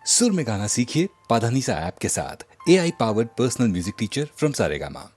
सुर में गाना सीखिए पाधानीसा ऐप के साथ। AI powered personal music teacher from Saregama.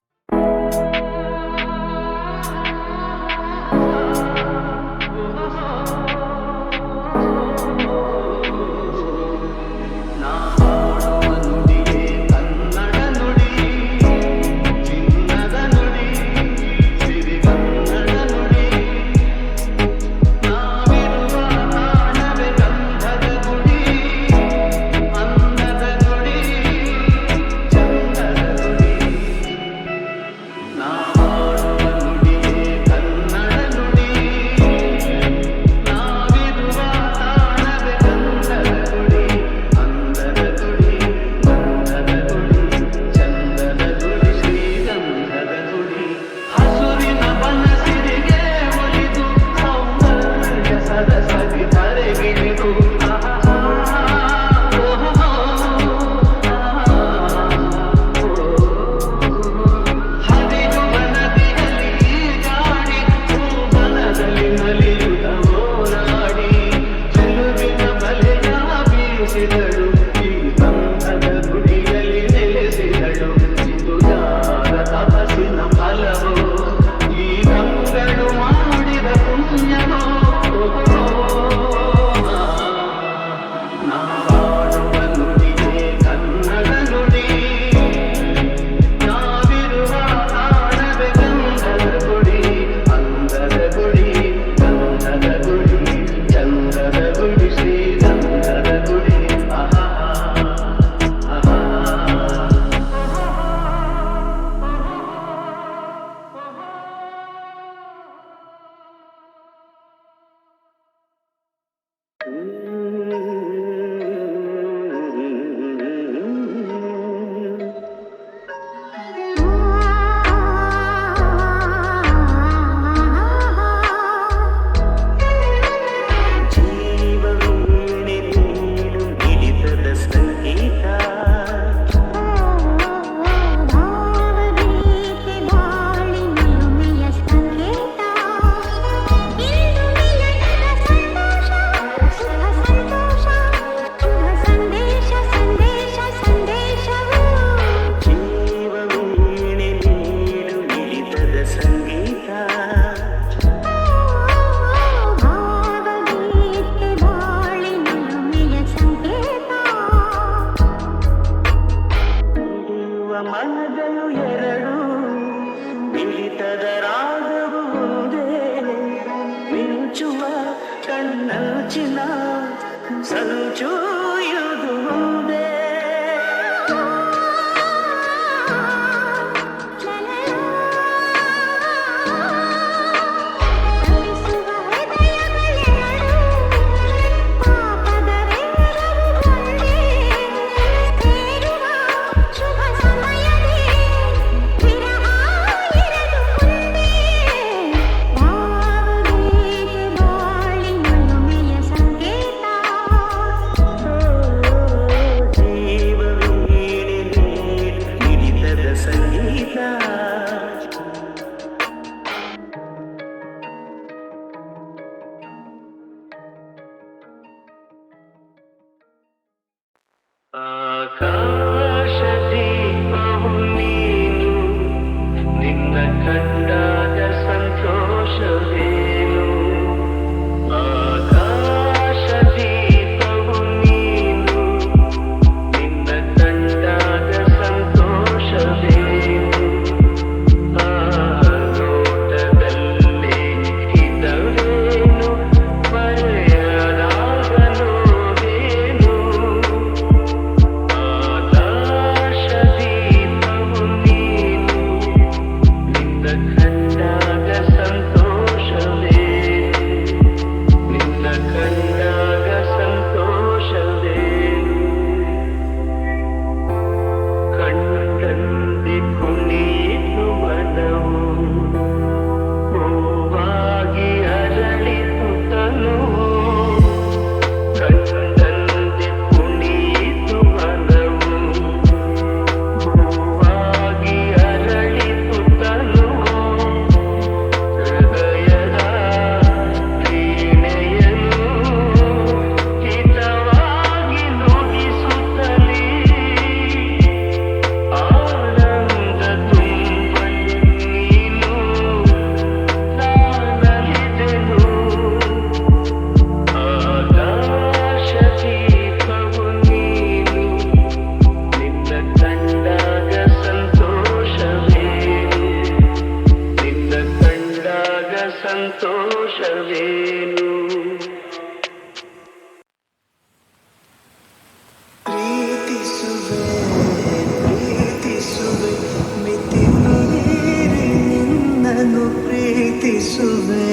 ಪ್ರೀತಿಸುವೆ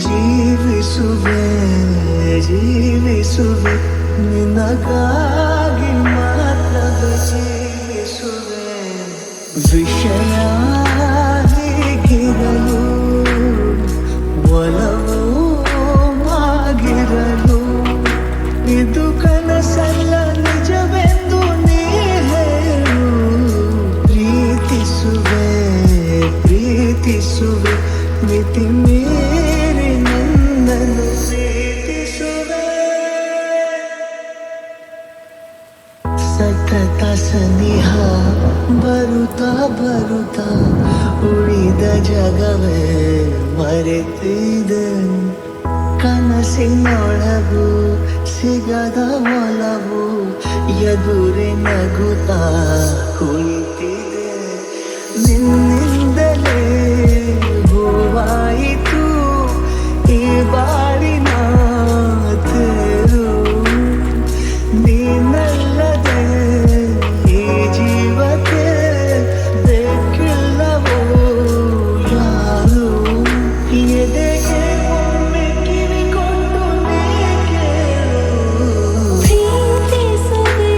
ಜೀವಿಸುವೆ ಜೀವಿಸುವೆ ನಿನಗಾಗಿ ಮಾತ್ರವೇ ಜೀವಿಸುವೆ ವಿಷಯ ಹೀಗಿರಲು ಒಲವು ಆಗಿರಲು ಇದು ಕನಸಲ್ಲ ನಿಜವೆಂದು ನೀ ಹೇಳು ಪ್ರೀತಿಸುವೆ ಪ್ರೀತಿಸುವೆ ಮಿತಿ ಮೀರಿ ನನ್ನನ್ನು ಪ್ರೀತಿಸುವೆ ಸತತ ಸನಿಹ ಬರುತ್ತಾ ಬರುತ್ತಾ ಉಳಿದ ಜಗವೇ ಮರೆತಿದೆ ಕನಸಿನೊಳಗು ಸಿಗದ ಒಲವು ಎದುರೆ ನಗುತ್ತಾ ಕುಳಿತಿದೆ ನಿನ್ನಿಂದಲೇ ಹೂವಾಯಿತು ಈ ಬಾಳಿನ ತೇರು ನೀನಲ್ಲದೆ ಈ ಜೀವಕ್ಕೆ ಬೇಕಿಲ್ಲವೋ ಯಾರು ಎದೆಗೆ ಒಮ್ಮೆ ಕಿವಿಕೊಂಡು ನೀ ಕೇಳು ಪ್ರೀತಿಸುವೆ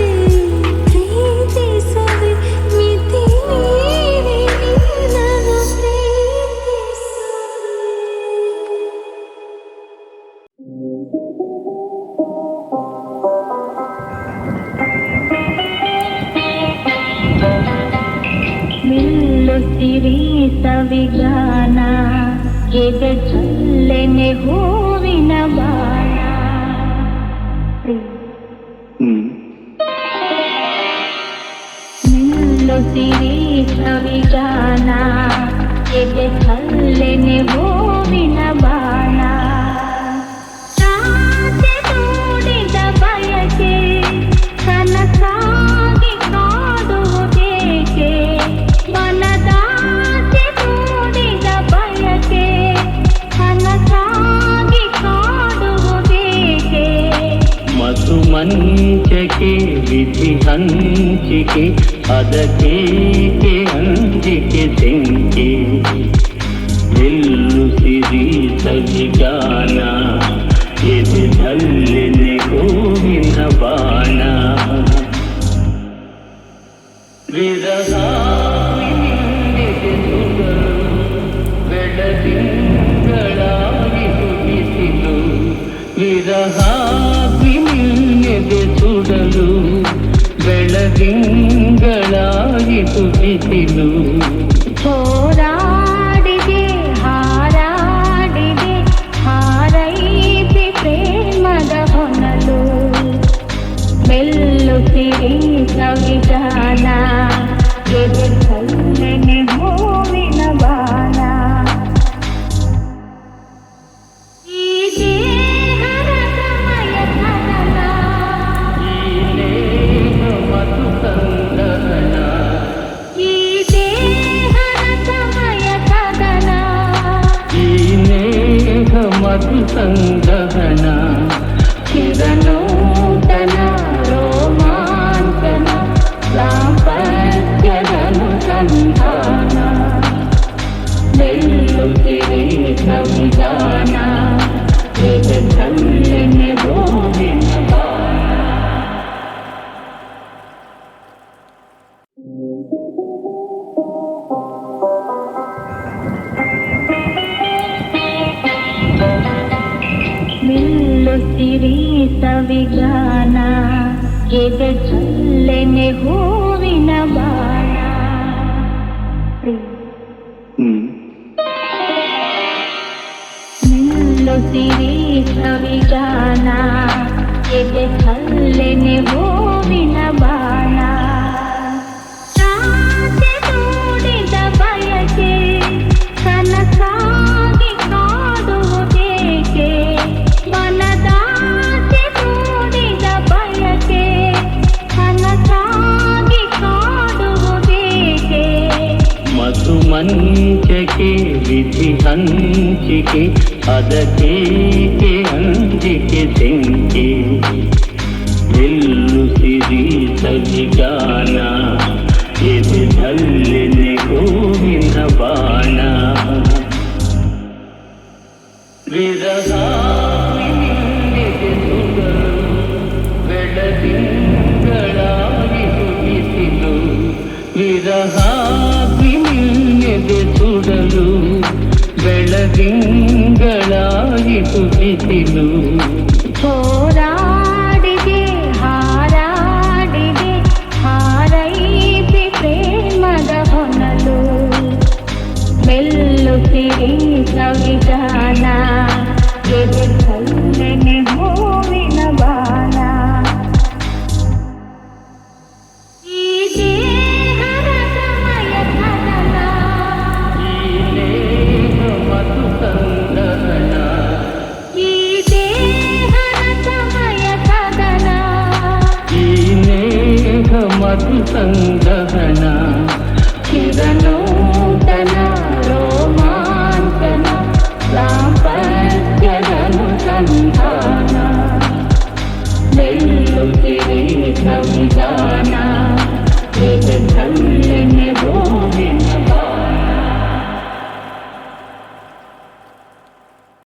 ಪ್ರೀತಿಸುವೆ ಮಿತಿ ಮೀರಿ ನಿನ್ನನ್ನು ಪ್ರೀತಿಸುವೆ ನಿಲ್ಲುತ್ತಿರಿ ಸವಿಗಾನ ಎದೆ ಚಲ್ಲೆನೆ ಹೂವಿನ ಬಾಣ ನಿಲ್ಲುತ್ತಿರಿ ಸವಿಗಾನ ಎದೆ ಚಲ್ಲೆನೆ ಹೂವಿನ ಬಾಣ ರಾತ್ರಿ ಮೂಡಿದ ಬಯಕೆ ಕನಸಾಗಿ ಕಾಡುವುದೇಕೆ ಮನದಾಸೆ ಮೂಡಿದ ಬಯಕೆ ಕನಸಾಗಿ ಕಾಡುವುದೇಕೆ ಮಧು ಮಂಚಕೆ ವಿಧಿ ಹಂಚಿಕೆ ಅದಕ್ಕೇಕೆ ಅಂಜಿಕೆ ತೆಂಕೆ ಎಲ್ಲು ಸಿರಿ ಸವಿಗಾನ ಎದೆದಲ್ಲೆನೆ ಹೂವಿನ ಬಾಣ ವಿರಹ ಬೆಳದಿಂಗಳಾಗಿ ಹುಗಿಸಿಲು ವಿರಹಾಗ್ನಿ ನಿನ್ನೆದೆ ಸುಡಲು ಬೆಳದಿಂಗಳಾಗಿ ಹುಗಿಸಿಲು ಹೋರಾಡಿದೆ ಹಾರಾಡಿದೆ ಹಾರೈಸಿ ಪ್ರೇಮದ ಹೊನಲು ಮೆಲ್ಲುತ್ತಿರಿ ಸವಿಗಾನ ಎದೆ ಚಲ್ಲೆನೆ ಹೂವಿನ ಬಾಣ ಈ ದೇಹದ ಸಮಯ ಕನನ ಈ ನೇಹ ಮಧು ಸಂದಹನ ಈ ದೇಹದ ಸಮಯ ಕದನ ಈ ನೇಹ ಮಧು ಸಂದಹನ ಚಿರನೂತನ ರೋಮಾಂಚನ ದಾಂಪತ್ಯದನುಸಂಧಾನ ನಿಲ್ಲುತ್ತಿರಿ ಸಂವಿಧಾನ ಎದೆ ಚಲ್ಲೆನೆ ಹೂವಿನ ಬಾಣ ನಿಲ್ಲುತ್ತಿರಿ ಸವಿಗಾನ ಎದೆ ಚಲ್ಲೆನೆ ಹೂವಿನ ಬಾಣ ನಿಲ್ಲುತ್ತಿರಿ ಸವಿಗಾನ ಎದೆ ಚಲ್ಲೆನೆ ಹೂವಿನ ಬಾಣ ರಾತ್ರಿ ಮೂಡಿದ ಬಯಕೆ ಕನಸಾಗಿ ಕಾಡುವುದೇಕೆ ಮನದಾಸೆ ಮೂಡಿದ ಬಯಕೆ ಕನಸಾಗಿ ಕಾಡುವುದೇಕೆ ಮಧು ಮಂಚಕೆ ವಿಧಿ ಹಂಚಿಕೆ ಅದಕ್ಕೇಕೆ ಅಂಜಿಕೆ ತೆಂಕೆ ಎಲ್ಲು ಸಿರಿ ಸವಿಗಾನ ಎದೆದಲ್ಲೆನೆ ಹೂವಿನ ಬಾಣ ಮಧು ಸಂದಹನ ಚಿರನೂತನ ರೋಮಾಂಚನ ದಾಂಪತ್ಯದನುಸಂಧಾನ ಮೆಲ್ಲುತ್ತಿರಿ ಸಂಧಾನ